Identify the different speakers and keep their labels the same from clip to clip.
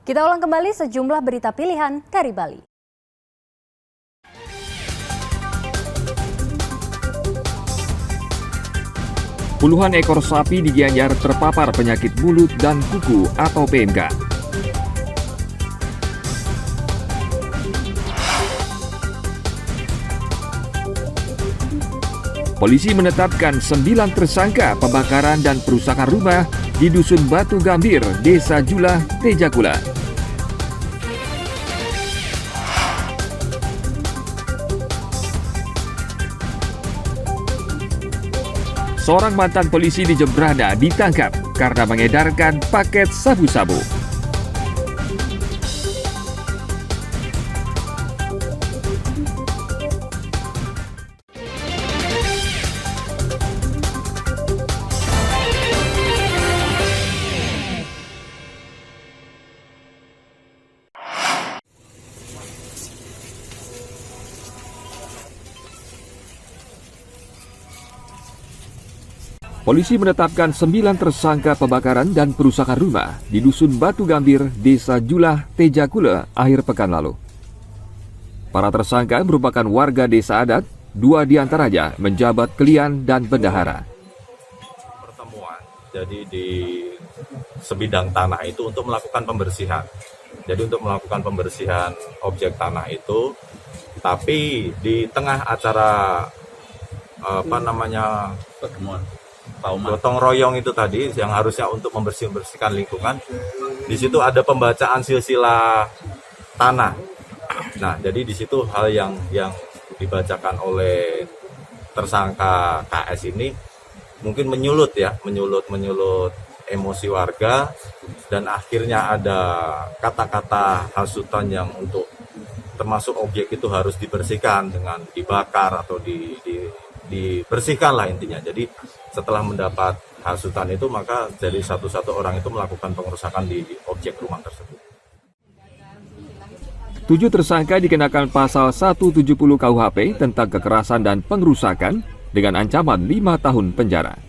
Speaker 1: Kita ulang kembali sejumlah berita pilihan dari Bali.
Speaker 2: Puluhan ekor sapi di Gianyar terpapar penyakit mulut dan kuku atau PMK. Polisi menetapkan 9 tersangka pembakaran dan perusakan rumah di Dusun Batu Gambir, Desa Julah, Tejakula. Seorang mantan polisi di Jembrana ditangkap karena mengedarkan paket sabu-sabu. Polisi menetapkan 9 tersangka pembakaran dan perusakan rumah di Dusun Batu Gambir, Desa Julah, Tejakula, akhir pekan lalu. Para tersangka merupakan warga desa adat, 2 diantaranya menjabat kelian dan bendahara.
Speaker 3: Pertemuan, jadi di sebidang tanah itu untuk melakukan pembersihan. Jadi untuk melakukan pembersihan objek tanah itu, tapi di tengah acara
Speaker 4: pertemuan
Speaker 3: gotong royong itu tadi yang harusnya untuk membersihkan lingkungan, di situ ada pembacaan silsilah tanah. Nah, jadi di situ hal yang dibacakan oleh tersangka KS ini mungkin menyulut emosi warga, dan akhirnya ada kata-kata hasutan yang untuk termasuk objek itu harus dibersihkan dengan dibakar atau dibersihkan lah intinya. Jadi setelah mendapat hasutan itu, maka dari satu-satu orang itu melakukan pengerusakan di objek rumah tersebut.
Speaker 2: 7 tersangka dikenakan pasal 170 KUHP tentang kekerasan dan pengerusakan dengan ancaman 5 tahun penjara.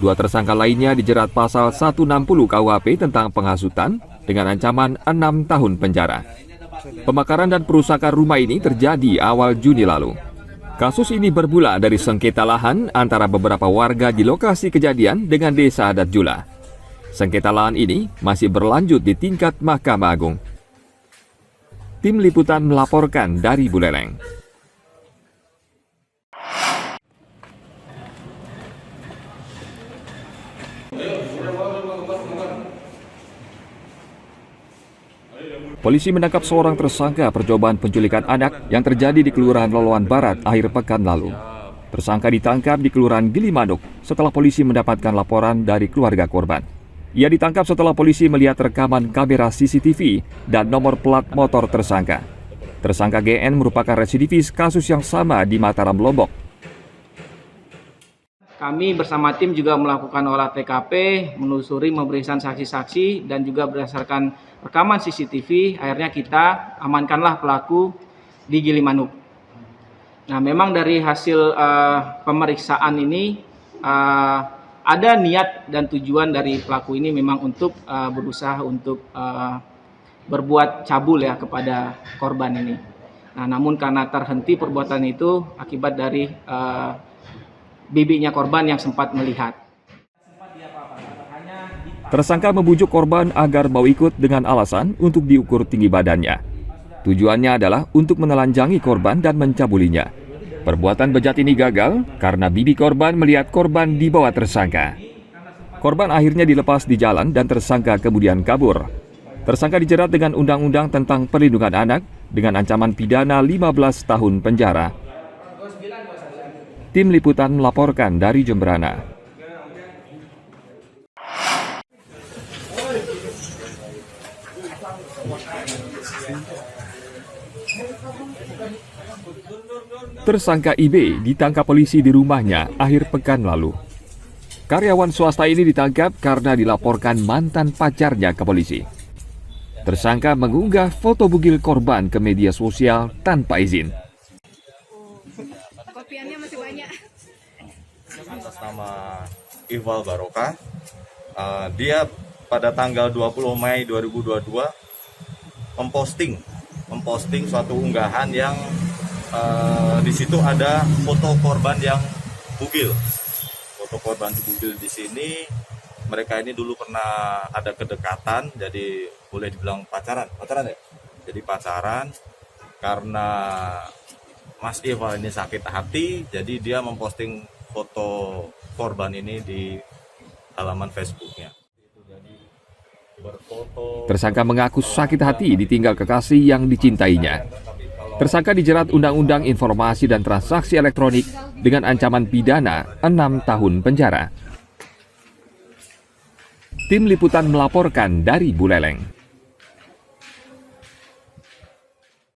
Speaker 2: 2 tersangka lainnya dijerat pasal 160 KUHP tentang penghasutan dengan ancaman 6 tahun penjara. Pembakaran dan perusakan rumah ini terjadi awal Juni lalu. Kasus ini bermula dari sengketa lahan antara beberapa warga di lokasi kejadian dengan Desa Adat Julah. Sengketa lahan ini masih berlanjut di tingkat Mahkamah Agung. Tim liputan melaporkan dari Buleleng. Polisi menangkap seorang tersangka percobaan penculikan anak yang terjadi di Kelurahan Loloan Barat akhir pekan lalu. Tersangka ditangkap di Kelurahan Gilimanuk setelah polisi mendapatkan laporan dari keluarga korban. Ia ditangkap setelah polisi melihat rekaman kamera CCTV dan nomor plat motor tersangka. Tersangka GN merupakan residivis kasus yang sama di Mataram, Lombok.
Speaker 5: Kami bersama tim juga melakukan olah TKP, menelusuri pemeriksaan saksi-saksi, dan juga berdasarkan rekaman CCTV, akhirnya kita amankanlah pelaku di Gilimanuk. Nah, memang dari hasil pemeriksaan ini ada niat dan tujuan dari pelaku ini memang untuk berusaha untuk berbuat cabul ya kepada korban ini. Nah, namun karena terhenti perbuatan itu akibat dari bibinya korban yang sempat melihat.
Speaker 2: Tersangka membujuk korban agar mau ikut dengan alasan untuk diukur tinggi badannya. Tujuannya adalah untuk menelanjangi korban dan mencabulinya. Perbuatan bejat ini gagal karena bibi korban melihat korban di bawah tersangka. Korban akhirnya dilepas di jalan dan tersangka kemudian kabur. Tersangka dijerat dengan Undang-Undang tentang Perlindungan Anak dengan ancaman pidana 15 tahun penjara. Tim liputan melaporkan dari Jembrana. Tersangka IB ditangkap polisi di rumahnya akhir pekan lalu. Karyawan swasta ini ditangkap karena dilaporkan mantan pacarnya ke polisi. Tersangka mengunggah foto bugil korban ke media sosial tanpa izin.
Speaker 6: Kopiannya masih banyak.
Speaker 3: Atas nama Iqbal Barokah, dia pada tanggal 20 Mei 2022 memposting suatu unggahan yang di situ ada foto korban yang bugil. Foto korban bugil di sini, mereka ini dulu pernah ada kedekatan, jadi boleh dibilang pacaran ya. Jadi pacaran, karena Mas Ival ini sakit hati, jadi dia memposting foto korban ini di halaman Facebooknya.
Speaker 2: Tersangka mengaku sakit hati ditinggal kekasih yang dicintainya. Tersangka dijerat Undang-Undang Informasi dan Transaksi Elektronik dengan ancaman pidana 6 tahun penjara. Tim Liputan melaporkan dari Buleleng.